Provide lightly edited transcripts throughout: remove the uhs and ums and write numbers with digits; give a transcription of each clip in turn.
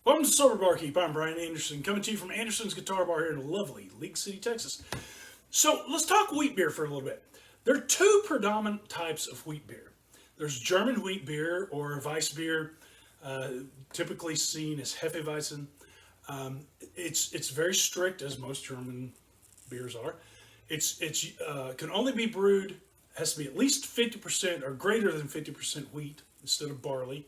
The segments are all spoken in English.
Welcome to Sober Barkeep. I'm Brian Anderson, coming to you from Anderson's Guitar Bar here in lovely League City, Texas. So let's talk wheat beer for a little bit. There are two predominant types of wheat beer. There's German wheat beer or Weiss beer, typically seen as Hefeweizen. It's very strict, as most German beers are. It's can only be brewed, has to be at least 50% or greater than 50% wheat instead of barley.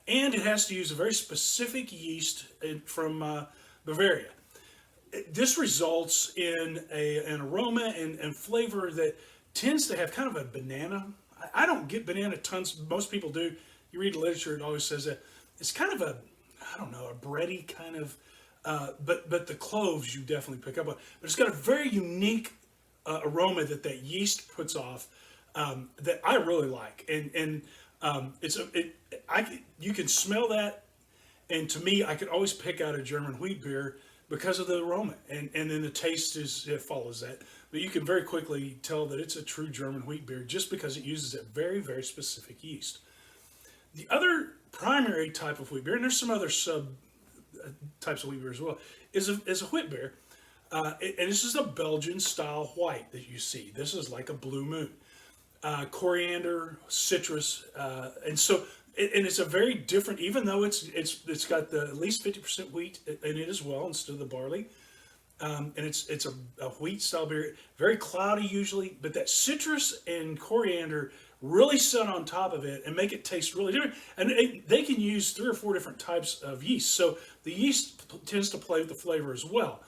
And it has to use a very specific yeast from Bavaria. This results in an aroma and flavor that tends to have kind of a banana. I don't get banana tons. Most people do. You read literature, it always says that. It's kind of a, I don't know, a bready kind of, but the cloves you definitely pick up on. But it's got a very unique aroma that yeast puts off that I really like. And you can smell that, and to me, I could always pick out a German wheat beer because of the aroma, and then the taste it follows that. But you can very quickly tell that it's a true German wheat beer just because it uses a very, very specific yeast. The other primary type of wheat beer, and there's some other sub types of wheat beer as well, is a wheat beer, and this is a Belgian style white that you see. This is like a Blue Moon. Coriander, citrus, and it's a very different. Even though it's got at least 50% wheat in it as well instead of the barley, and it's a wheat style beer, very cloudy usually, but that citrus and coriander really set on top of it and make it taste really different. And they can use 3 or 4 different types of yeast, so the yeast tends to play with the flavor as well.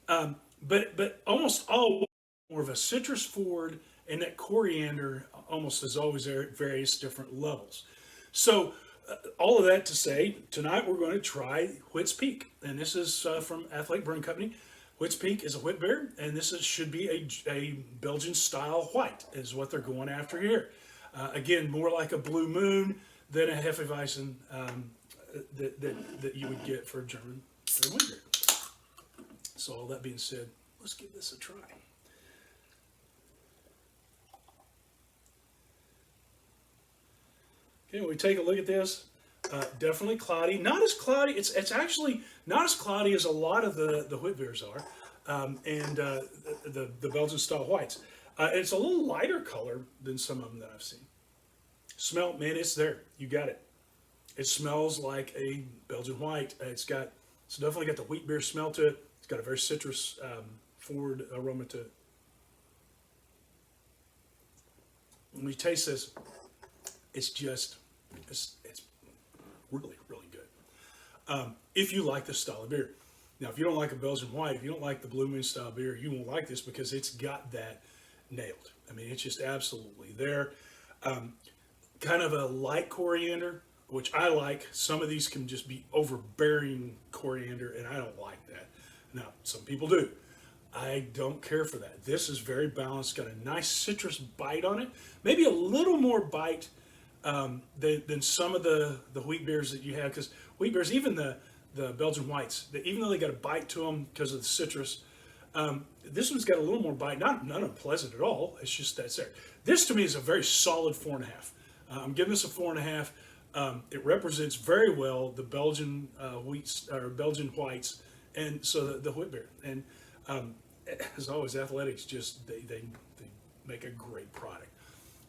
But almost all more of a citrus forward. And that coriander almost is always there at various different levels. So all of that to say, tonight we're going to try Whit's Peak. And this is from Athletic Brewing Company. Whit's Peak is a wheat beer, and should be a Belgian style white is what they're going after here. Again, more like a Blue Moon than a Hefeweizen that you would get for a German wheat beer. So all that being said, let's give this a try. Okay, when we take a look at this, definitely cloudy. Not as cloudy. It's actually not as cloudy as a lot of the wheat beers are, and the Belgian style whites. It's a little lighter color than some of them that I've seen. Smell, man, it's there. You got it. It smells like a Belgian white. It's definitely got the wheat beer smell to it. It's got a very citrus forward aroma to it. When you taste this, it's really, really good. If you like this style of beer. Now, if you don't like a Belgian white, if you don't like the Blue Moon style beer, you won't like this because it's got that nailed. I mean, it's just absolutely there. Kind of a light coriander, which I like. Some of these can just be overbearing coriander, and I don't like that. Now, some people do. I don't care for that. This is very balanced, got a nice citrus bite on it. Maybe a little more bite than some of the wheat beers that you have, because wheat beers, even the Belgian whites, even though they got a bite to them because of the citrus, this one's got a little more bite. Not unpleasant at all. It's just that's there. This to me is a very solid 4.5. I'm giving this a 4.5. It represents very well the Belgian wheats or Belgian whites, and so the wheat beer. And as always, Athletics just they make a great product.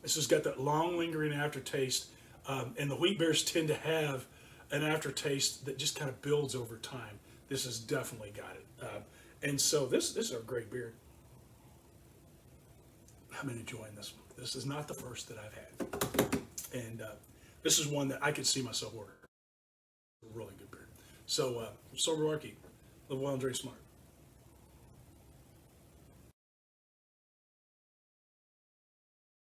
This has got that long lingering aftertaste, and the wheat beers tend to have an aftertaste that just kind of builds over time. This has definitely got it, and so this is a great beer. I'm enjoying this one. This is not the first that I've had, and this is one that I could see myself ordering. A really good beer. So, Sober Barkeep, live well and drink smart.